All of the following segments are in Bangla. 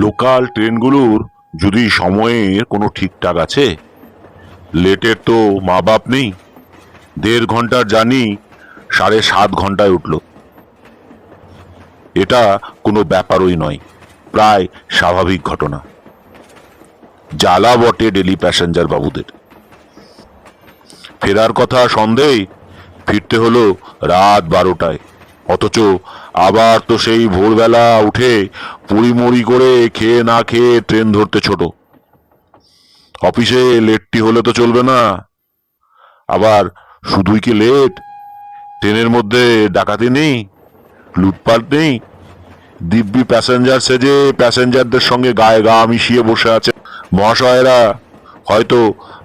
লোকাল ট্রেনগুলোর যদি সময়ের কোনো ঠিকঠাক আছে, লেটের তো মা বাপ নেই। 1.5 ঘন্টার জার্নি 7.5 ঘন্টায় উঠল। এটা কোনো ব্যাপারই নয়, প্রায় স্বাভাবিক ঘটনা। জ্বালা বটে ডেলি প্যাসেঞ্জার বাবুদের। ফেরার কথা সন্ধেয়, ফিরতে হলো রাত 12টায়। অথচ আবার তো সেই ভোরবেলা উঠে পুড়িমুড়ি করে খেয়ে না খেয়ে ট্রেন ধরতে ছোট। অফিসে লেটটি হলে তো চলবে না। আবার শুধুই কি লেট? ট্রেনের মধ্যে ডাকাতি নেই, লুটপাট নেই, দিব্যি প্যাসেঞ্জার সেজে প্যাসেঞ্জারদের সঙ্গে গায়ে গা মিশিয়ে বসে আছে মহাশয়েরা। হয়তো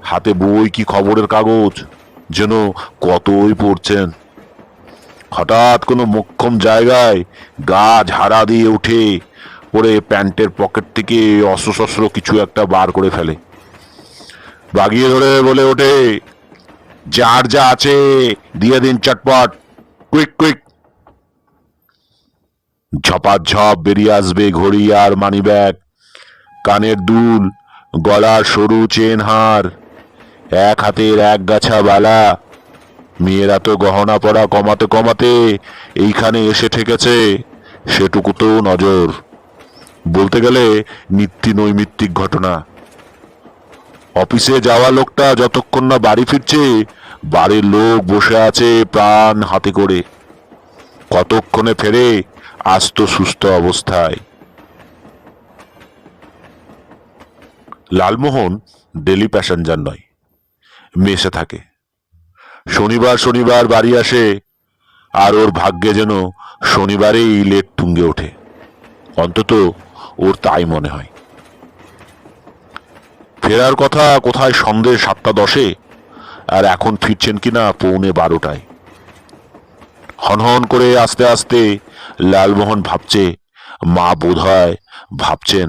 হাতে বই কি খবরের কাগজ, যেন কতই পড়ছেন। হঠাৎ কোনো মোক্ষম জায়গায় গা ঝাড়া দিয়ে উঠে পড়ে প্যান্টের পকেট থেকে অস্ত্রশস্ত্র কিছু একটা বার করে ফেলে। বাগিয়ে ধরে বলে ওঠে, যার যা আছে দিয়ে দিন চটপট, কুইক কুইক। ঝপাঝপ বেরিয়ে আসবে ঘড়ি আর মানিব্যাগ, কানের দুল, গলার সরু চেন হার, এক হাতের এক গাছা বালা। মেয়েরা তো গহনা পরা কমাতে কমাতে এইখানে এসে ঠেকেছে, সেটুকু তো নজর। বলতে গেলে নিত্য নৈমিত্তিক ঘটনা। অফিসে যাওয়া লোকটা যতক্ষণ না বাড়ি ফিরছে, বাড়ির লোক বসে আছে প্রাণ হাতে করে। কতক্ষণে ফেরে আস্ত সুস্থ অবস্থায়। লালমোহন ডেলি প্যাসেঞ্জার নয়, মেসে থাকে। শনিবার শনিবার বাড়ি আসে, আর ওর ভাগ্যে যেন শনিবারেই লেট তুঙ্গে ওঠে। অন্তত ওর তাই মনে হয়। ফেরার কথা কোথায় সন্ধ্যে 7টা 10-এ, আর এখন ফিরছেন কিনা 11:45। হনহন করে আস্তে আস্তে লালমোহন ভাবছে, মা বোধহয় ভাবছেন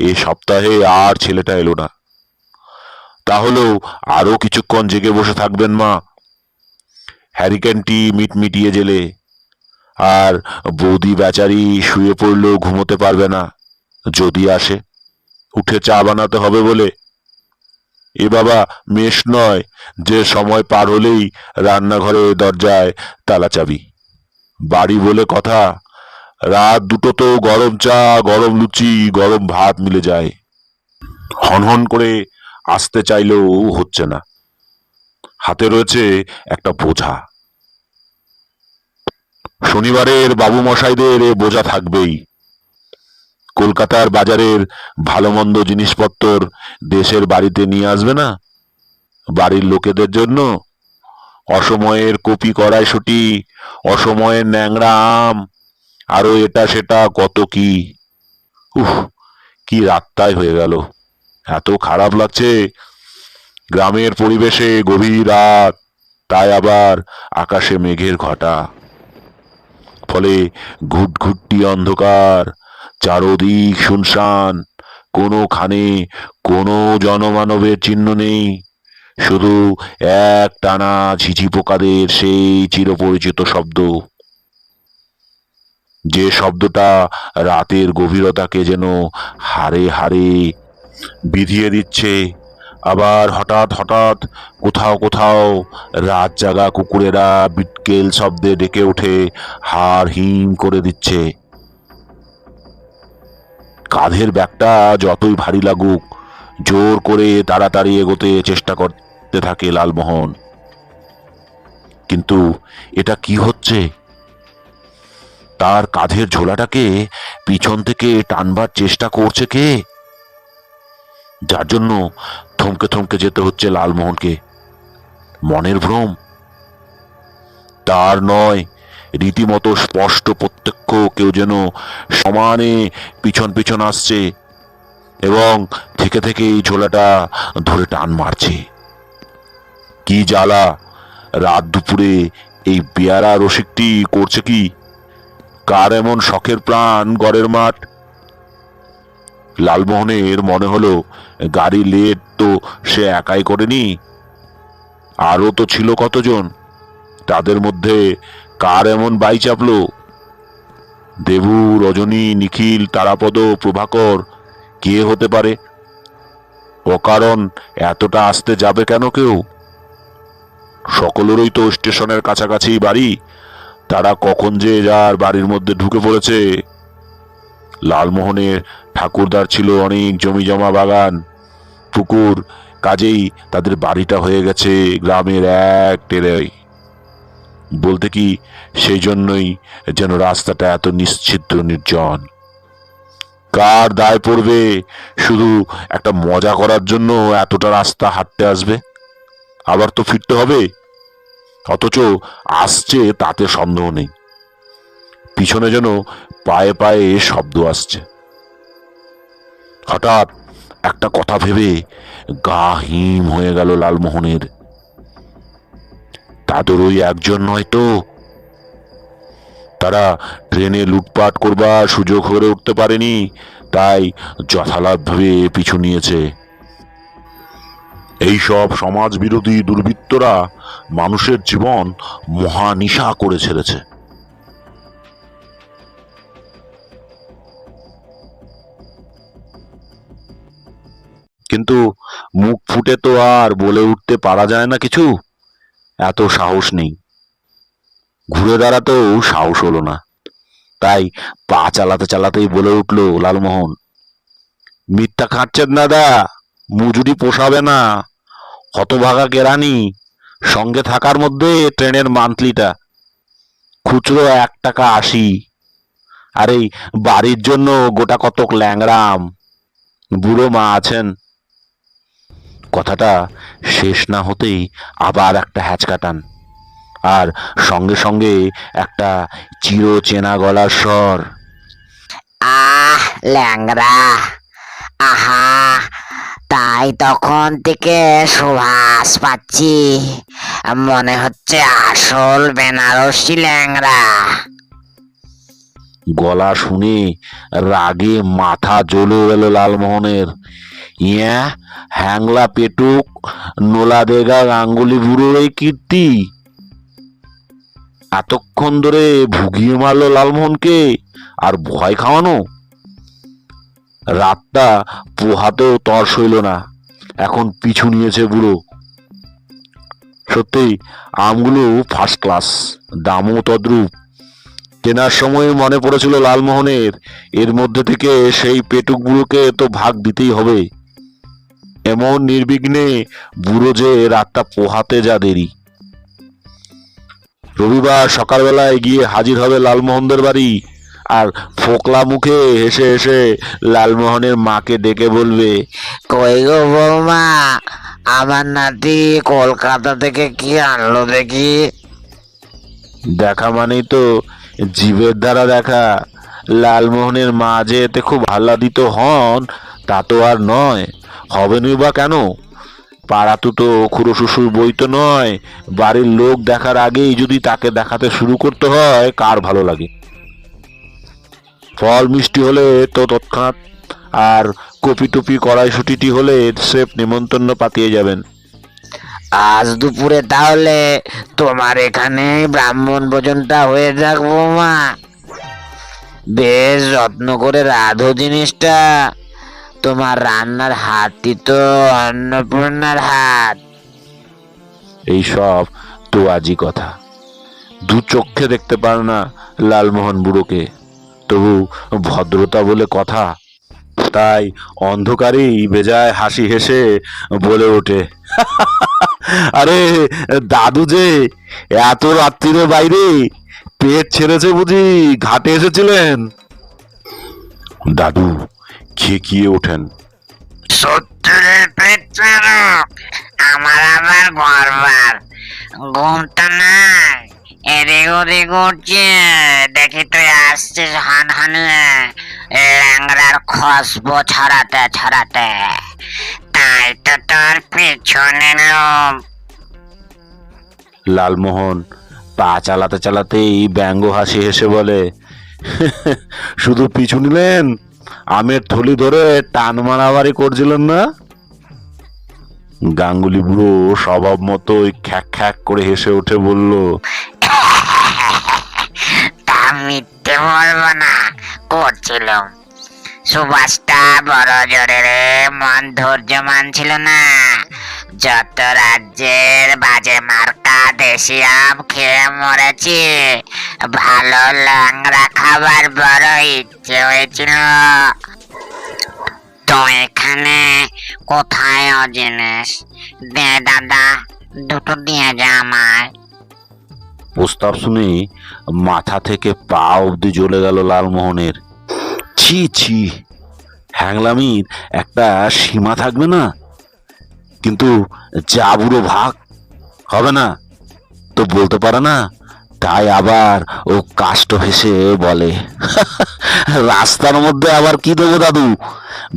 এ সপ্তাহে আর ছেলেটা এলো না। তাহলেও আরো কিছুক্ষণ জেগে বসে থাকবেন মা। হ্যারিকেনটি মিটমিটিয়ে জেলে, আর বৌদি বেচারি শুয়ে পড়লেও ঘুমোতে পারবে না। যদি আসে, উঠে চা বানাতে হবে বলে। এ বাবা মেষ নয় যে সময় পার হলেই রান্নাঘরে দরজায় তালা চাবি। বাড়ি বলে কথা, রাত 2টো তো গরম চা, গরম লুচি, গরম ভাত মিলে যায়। হনহন করে আসতে চাইলেও হচ্ছে না। হাতে রয়েছে একটা বোঝা। শনিবারের বাবু মশাইদের এ বোঝা থাকবেই। কলকাতার বাজারের ভালো মন্দ জিনিসপত্র দেশের বাড়িতে নিয়ে আসবে না, বাড়ির লোকেদের জন্য। অসময়ের কপি কড়াইশুঁটি, অসময়ের ন্যাংরা আম, আরো এটা সেটা কত কি। উহ, কি রাতটাই হয়ে গেল, এত খারাপ লাগছে। গ্রামের পরিবেশে গভীর রাত, তাই আবার আকাশে মেঘের ঘটা। ফলে ঘুটঘুটি অন্ধকার, চারদিক শুনশান, কোনোখানে কোনো জনমানবের চিহ্ন নেই। শুধু এক টানা ঝিঝি পোকাদের সেই চিরপরিচিত শব্দ, যে শব্দটা রাতের গভীরতাকে যেন হাড়ে হাড়ে বিধিয়ে দিচ্ছে। আবার হঠাৎ হঠাৎ কোথাও কোথাও রাত জাগা কুকুরেরা বিটকেল শব্দে ডেকে উঠে হাড় হিম করে দিচ্ছে। কাঁধের ব্যাগটা যতই ভারী লাগুক, জোর করে তাড়াতাড়ি এগোতে চেষ্টা করতে থাকে লালমোহন। কিন্তু এটা কি হচ্ছে? তার কাঁধের ঝোলাটাকে পিছন থেকে টানবার চেষ্টা করছে কে? যার জন্য থমকে থমকে যেতে হচ্ছে লালমোহনকে। মনের ভ্রম? তার নয়, রীতিমতো স্পষ্ট প্রত্যক্ষ কেউ যেন সমানে পিছন পিছন আসছে এবং থেকে থেকে এই ঝোলাটা ধরে টান মারছে। কি জ্বালা! রাত দুপুরে এই বেয়ারা রসিকটি করছে কি? কার এমন শখের প্রাণ গড়ের মাঠ? লালমোহনের মনে হলো, গাড়ি লেট তো সে একাই করেনি, আরো তো ছিল কতজন। তাদের মধ্যে কার এমন বাই চাপলো? দেবু, রজনী, নিখিল, তারাপদ, প্রভাকর কে হতে পারে? অকারণ এতটা আসতে যাবে কেন কেউ? সকলেরই তো স্টেশনের কাছাকাছি বাড়ি, তারা কখন যে যার বাড়ির মধ্যে ঢুকে পড়েছে। লালমোহনের ঠাকুরদার ছিল অনেক জমি জমা, বাগান, পুকুর, কাজেই তাদের বাড়িটা হয়ে গেছে গ্রামের এক টেরাই। বলতে কি, সেই জন্যই যেন রাস্তাটা এত নিশ্চিদ্র নির্জন। কার দায় পড়বে শুধু একটা মজা করার জন্য এতটা রাস্তা হাঁটতে আসবে? আবার তো ফিরতে হবে। অথচ আসছে তাতে সন্দেহ নেই। পিছনে যেন পায়ে পায়ে শব্দ আসছে। হঠাৎ একটা কথা ভেবে গা হিম হয়ে গেল লালমোহনের। তাদের ওই একজন নয় তো? তারা ট্রেনে লুটপাট করবার সুযোগ হয়ে উঠতে পারেনি, তাই যথালাভভাবে পিছু নিয়েছে। এইসব সমাজ বিরোধী দুর্বৃত্তরা মানুষের জীবন মহানিশা করে ছেড়েছে। কিন্তু মুখ ফুটে তো আর বলে উঠতে পারা যায় না কিছু, এত সাহস নেই। ঘুরে দাঁড়াতেও সাহস হলো না। তাই পা চালাতে চালাতেই বলে উঠল লালমোহন, মিথ্যা খাচ্ছেন দাদা, মজুরি পোষাবে না। হতভাগা কেরানি, সঙ্গে থাকার মধ্যে ট্রেনের মান্থলিটা, খুচরো 1 টাকা 80। আর এই বাড়ির জন্য গোটা কতক ল্যাংড়াম, বুড়ো মা আছেন। কথাটা শেষ না হতেই আবার একটা হ্যাচকা টান, আর সঙ্গে সঙ্গে একটা চির চেনা গলার স্বর, আহ, ল্যাংড়া, আহা, তাই তখন থেকে সুবাস পাচ্ছি, মনে হচ্ছে আসল বেনারসি ল্যাংড়া। গলা শুনে রাগে মাথা জ্বলে গেল লালমোহনের। ইয়া, হ্যাংলা পেটুক নোলা দেগা গাঙ্গুলি বুড়োর এই কীর্তি এতক্ষণ ধরে ভুগিয়ে মারলো লালমোহনকে, আর ভয় খাওয়ানো? রাতটা পোহাতেও তর সইল না, এখন পিছু নিয়েছে বুড়ো। সত্যি আমগুলো ফার্স্ট ক্লাস, দামও তদ্রূপ। কেনার সময় মনে পড়েছিল লালমোহনের, এর মধ্যে থেকে সেই পেটুক বুড়োকে তো ভাগ দিতেই হবে। এমন নির্বিঘ্নে বুড়ো যে রাতটা পোহাতে যা দেরি। রবিবার সকালবেলায় গিয়ে হাজির হবে লালমোহনদের বাড়ি, আর ফোকলা মুখে হেসে হেসে লালমোহনের মাকে ডেকে বলবে, কই গো বৌমা, আমার নাতি কলকাতা থেকে কি আনলো দেখি? দেখা মানেই তো জীবের দ্বারা দেখা। লালমোহনের মা যে এতে খুব আহ্লাদিত হন তা তো আর নয়, হবেনই বা কেন? পাড়া তো খুড়ো শ্বশুর বই তো নয়। বাড়ির লোক দেখার আগেই যদি তাকে দেখাতে শুরু করতে হয়, কার ভালো লাগে? ফল মিষ্টি হলে তো তৎক্ষণাৎ, আর কপি টপি কড়াইশুটিটি হলে স্রেফ নেমন্তন্ন পাতিয়ে যাবেন। আজ দুপুরে তাহলে তোমার এখানে ব্রাহ্মণ ভোজনটা হয়ে যাক বৌমা। বেশ যত্ন করে রাঁধো জিনিসটা, তোমার রান্নার হাতই তো অন্নপূর্ণার হাত। এইসব তো আজই কথা। দু চক্ষে দেখতে পারে না লালমোহন বুড়োকে, তবু ভদ্রতা বলে কথা, তাই অন্ধকারেই বেজায় হাসি হেসে বলে ওঠে, আরে দাদু যে এত রাত্রিরে বাইরে, পেট ছেড়েছে বুঝি ঘাটে এসেছিলেন? দাদু খেকিয়ে ওঠেন, সত্যি রে পেট্রারক, আমার আবার গড়বার ঘুমটা নাই। এদিক ওদিক উঠছে, দেখি তুই আসছিস হান হানিয়ে ল্যাংড়ার খসবো ছড়াতে ছড়াতে, তাই তো তোর পিছনে লোম। লালমোহন পা চালাতে চালাতেই ব্যঙ্গ হাসি হেসে বলে, শুধু পিছু নিলেন, আমের থলি ধরে টান মারামারি করছিলেন না? গাঙ্গুলি বুড়ো স্বভাব মতো খ্যাক খ্যাক করে হেসে উঠে বলল, তা মিথ্যে বলবো না, করছিলাম। সুভাষটা বড় জোরে রে, মন ধৈর্য মানছিল না। যত রাজ্যের বাজে মার্কা দেশি আম খেয়ে মরেছি, ভালো ল্যাংড়া খাবার বড় ইচ্ছে হয়েছিল। তো এখানে কোথায় ও জিনিস? দে দাদা, দুটো দিয়ে যা আমায়। প্রস্তাব শুনে মাথা থেকে পা অবধি জ্বলে গেল লালমোহনের। ছি ছি, হ্যাংলামির একটা সীমা থাকবে না? কিন্তু যা বুড়ো ভাগ হবে না তো বলতে পারে না, তাই আবার ও কাষ্ট হেসে বলে, রাস্তার মধ্যে আবার কি দেবো দাদু,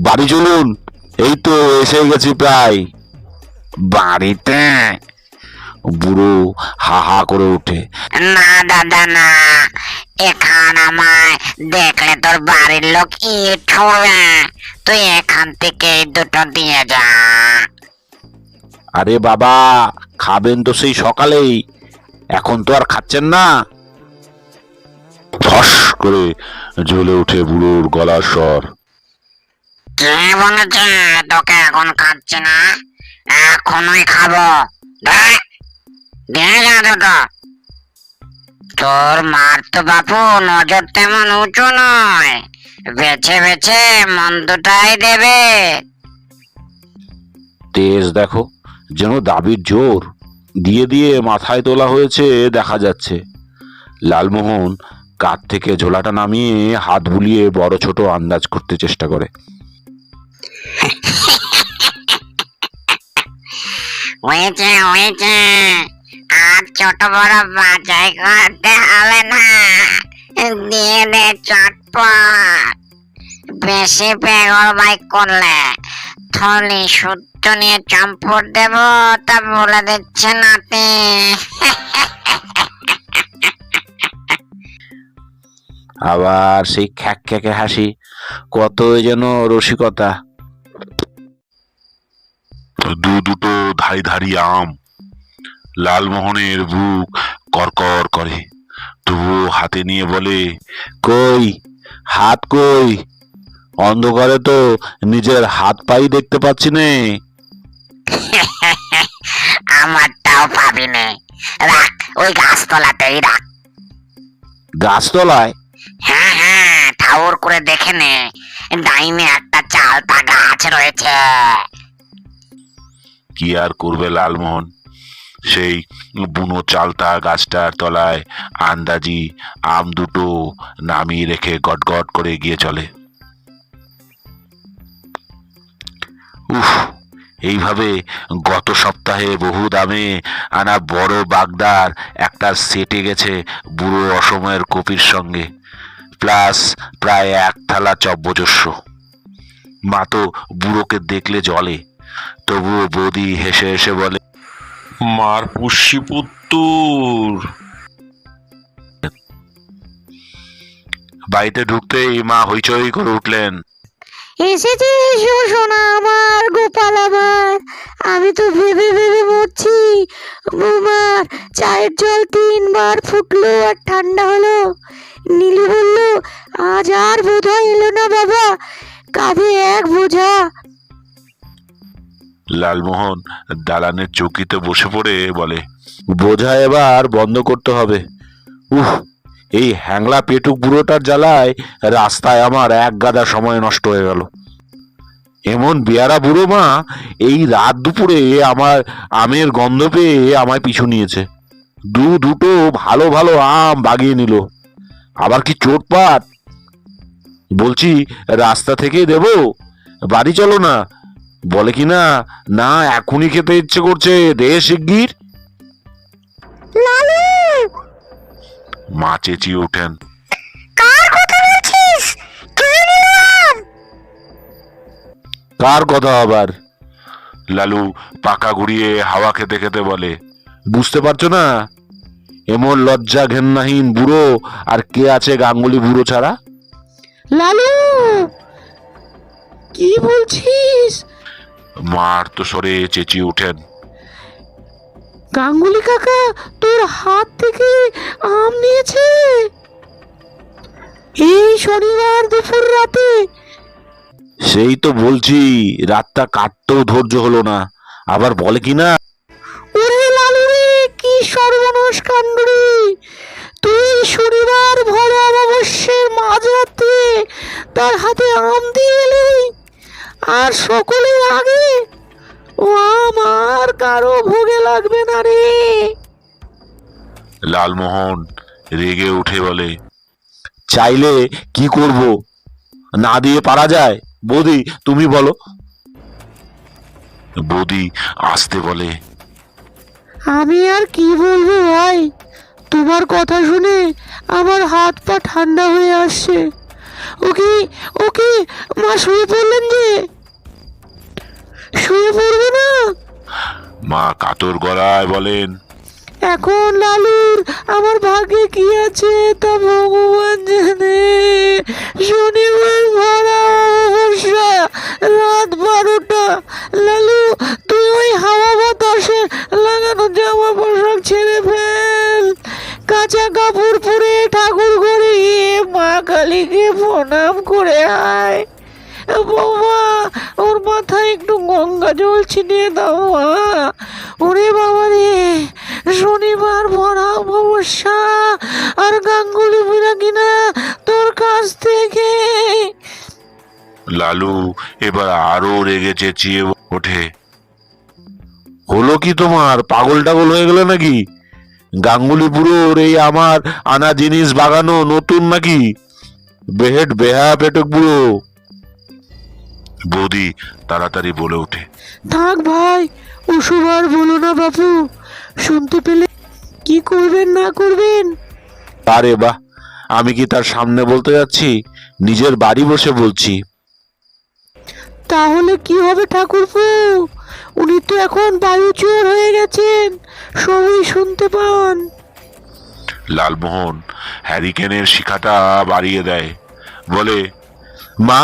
বাড়ি চলুন, এই তো এসে গেছি প্রায়। বাড়িতে? বুড়ো হা হা করে ওঠে। না দাদা না, এখান আমায় দেখলে তোর বাড়ির লোক ইট ছুড়বে। তুই এখান থেকে দুটো দিয়ে যা। আরে বাবা, খাবেন তো সেই সকালেই, এখন তো আর খাচ্ছেন না। ফস করে জ্বলে উঠে বুড়োর গলার স্বর। কে বলেছে তোকে এখন খাচ্ছি না? এখনই খাবো। দিয়ে যা দুটো। তোর মার তো বাপু নজর তেমন উঁচু নয়, বেছে বেছে মন্দটাই দেবে। তেজ দেখো, যেন দাবির জোর দিয়ে দিয়ে মাথায় তোলা হয়েছে দেখা যাচ্ছে। লালমোহন কাঁধ থেকে ঝোলাটা নামিয়ে হাত বুলিয়ে বড় ছোট আন্দাজ করতে চেষ্টা করে। হয়েছে হয়েছে, আর ছোট বড় বাজাই করতে হবে না, দিয়ে দে চটপট। বেশি বেগর বাইক করলে থলি সূত্র নিয়ে চম্পট দেব, তা বলে দিচ্ছে নাতি। আবার সেই খ্যাক খ্যাকে হাসি, কতই যেন রসিকতা। দুটো ধারি ধারি আম। লালমোহনের বুক করকর করে, তবুও হাতে নিয়ে বলে, কই হাত কই? অন্ধকারে তো নিজের হাত পাই দেখতে পাচ্ছি নে। আমারটাও পাবি নে, রাখ ওই গাছতলাতেই রাখ। গাছতলায়? হ্যাঁ হ্যাঁ, ঠাউর করে দেখে নে, ডাইনে একটা চালতা গাছ রয়েছে। কি আর করবে লালমোহন, সেই বুনো চালতা গাছটার তলায় আন্দাজি আম দুটো নামিয়ে রেখে গটগট করে এগিয়ে চলে। উফ, এইভাবে গত সপ্তাহে বহু দামে আনা বড় বাগদার একটা সেটে গেছে বুড়ো অসময়ের কপির সঙ্গে, প্লাস প্রায় এক থালা চব্যজস্য। মা তো বুড়োকে দেখলে জলে, তবুও বৌদি হেসে হেসে বলে, মার পুষ্যি পুত্তুর। বাড়িতে ঢুকতেই মা হইচই করে উঠলেন। এসেছে সোনা আমার, গোপাল আমার। আমি তো ভেবে ভেবে মরছি। বৌমার চায়ের জল 3 বার ফুটলো আর ঠান্ডা হলো। নীলু বলল, আজ আর বোঝা এলো না বাবা, কাঁধে এক বোঝা। লালমোহন দালানের চৌকিতে বসে পড়ে বলে, বোঝা এবার বন্ধ করতে হবে। উহ, এই হ্যাংলা পেটুক বুড়োটার জ্বালায় রাস্তায় আমার এক গাদা সময় নষ্ট হয়ে গেল। এমন বেয়ারা বুড়ো মা এই রাত দুপুরে আমার আমের গন্ধ পেয়ে আমায় পিছু নিয়েছে, দুটো ভালো ভালো আম বাগিয়ে নিল। আবার কি চোটপাট! বলছি রাস্তা থেকেই দেবো, বাড়ি চলো না। বলে কি না, না এখনই খেতে ইচ্ছে করছে, দে শিগগির। লালু, মা চেঁচিয়ে ওঠেন, কার কথা বলছিস? কে নিলাম? কার কথা আবার? লালু পাকা ঘুরিয়ে হাওয়া খেতে খেতে বলে, বুঝতে পারছো না? এমন লজ্জা ঘেন্নাহীন বুড়ো আর কে আছে গাঙ্গুলি বুড়ো ছাড়া? লালু, কি বলছিস? মার তো সরে চেঁচিয়ে ওঠেন, গাঙ্গুলি কাকা তোর হাত থেকে আম নিয়েছে এই শনিবার দুপুর রাতে। সেই তো বলছি, রাতটা কাটতেও ধৈর্য হলো না, আবার বলে কি না, ওরে লালু রে, কি সর্বনাশ কাণ্ড রে! তুই শনিবার ভরা অমাবস্যার মাঝরাতে তার হাতে আম দিয়ে এলি, আর সকলের আগে ও আম আর কারো ভোগে লাগবে না রে। লালমোহন রেগে উঠে বলে, চাইলে কি করব, না দিয়ে পারা যায়? বৌদি তুমি বলো। বৌদি আসতে বলে, আমি আর কি বলবো ভাই, তোমার কথা শুনে আমার হাত পা ঠান্ডা হয়ে আসছে। ওকে ওকে, মা শুয়ে পড়লেন যে? শুয়ে পড়বে না? মা কাতর গলায় বলেন, এখন লালুর আমার ভাগ্যে কি আছে তা ভগবান জানে। শনিবার ভরা অমাবস্যা, রাত 12টা। লালু, তুই ওই হাওয়া বাতাসে লাগানো জামা পোশাক ছেড়ে ফেল, কাঁচা কাপড় পরে ঠাকুর ঘরে গিয়ে মা কালীকে প্রণাম করে আয়। বৌমা, ওর মাথায় একটু গঙ্গা জল ছিটিয়ে দাও মা। ওরে বাবা রে, শনিবার ভরা অমাবস্যা, আর গাঙ্গুলি মিলা কিনা তোর কাছ থেকে। লালু এবার আরো রেগে চেঁচিয়ে ওঠে, হলো কি তোমার, পাগল টাগল হয়ে গেলে নাকি? গাঙ্গুলি বুড়োর এই আমার আনা জিনিস বাগানো নতুন নাকি? বেহেট বেহা পেটক বুড়ো। বৌদি তাড়াতাড়ি বলে ওঠে, থাক ভাই, ওসব আর বলো না বাপু। শুনতে পেলে কি করবেন না করবেন? আরে বাহ, আমি কি তার সামনে বলতে যাচ্ছি, নিজের বাড়ি বসে বলছি। তাহলে কি হবে ঠাকুরপো? উনি তো এখন বায়ুচোর হয়ে গেছেন, সবই শুনতে পান। লালমোহন হ্যারিকেনের শিখাটা বাড়িয়ে দেয়, বলে, মা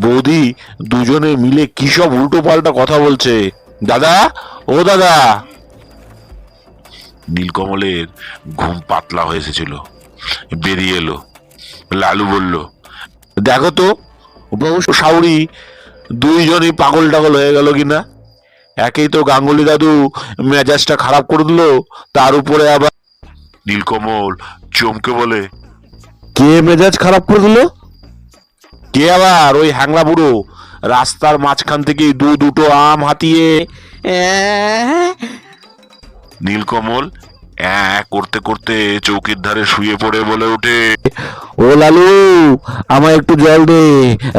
বৌদি দুজনে মিলে কি সব উল্টো পাল্টা কথা বলছে। দাদা, ও দাদা। নীলকমলের ঘুম পাতলা হয়ে এসেছিল, বেরিয়ে এলো। লালু বলল, দেখো তো বউ শাউরি দুইজনই পাগল টাগল হয়ে গেল কিনা। একেই তো গাঙ্গুলি দাদু মেজাজটা খারাপ করে দিল, তার উপরে আবার। নীলকমল চমকে বলে, কে মেজাজ খারাপ করে দিল? কে আবার? ওই হ্যাংলা বুড়ো রাস্তার মাঝখান থেকে দুটো আম হাতিয়ে। নীলকমল করতে করতে চৌকির ধারে শুয়ে পড়ে বলে ওঠে, ও লালু, আমায় একটু জল দে।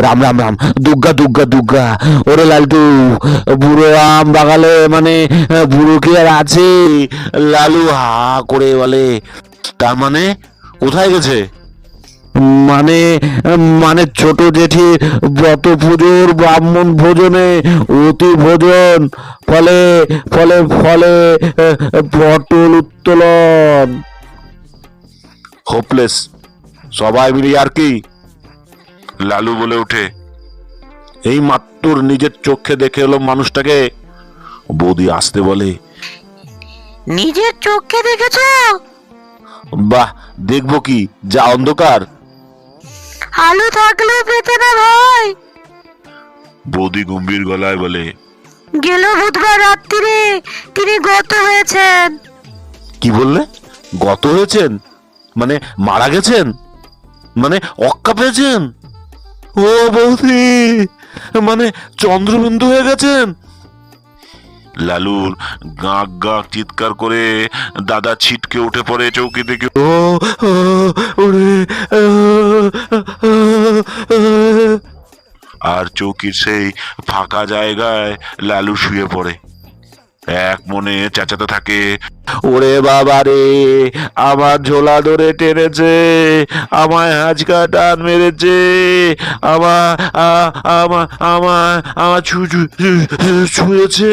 রাম রাম রাম, দুগ্গা দুগ্গা দুগ্গা। ওরে লালটু, বুড়ো আম বাগালে মানে বুড়ো কি আর আছে? লালু হা করে বলে, তার মানে কোথায় গেছে? মানে মানে ছোট জেঠি ব্রত পুজোর ব্রাহ্মণ ভোজনে অতি ভোজন, ফলে ফলে ফলে পটল উত্তোলন। হোপলেস, সবাই মিলে আর কি। লালু বলে ওঠে, এই মাত্র নিজের চোখে দেখে এলো মানুষটাকে। বৌদি আসতে বলে, নিজের চোখে দেখেছো? বাহ, দেখবো কি, যা অন্ধকার। আলো থাকলেও পেতে না ভাই। বৌদি গম্ভীর গলায় বলে, গেল বুধবার রাত্রিরে তিনি গত হয়েছেন। কি বললে? গত হয়েছেন মানে মারা গেছেন? মানে অক্কা পেয়েছেন? ও বৌদি, মানে চন্দ্রবিন্দু হয়ে গেছেন? লালুর গাঁক গাঁক চিৎকার করে দাদা ছিটকে উঠে পড়ে চৌকি থেকে। ও ওরে, আর চৌকির সেই ফাঁকা জায়গায় লালু শুয়ে পড়ে, এক মনে চেঁচাতে থাকে, ওরে বাবা রে, আমার ঝোলা ধরে টেনেছে, আমায় হাঁচকা টান মেরেছে, আমার আমার আমার আমার ছুঁয়েছে।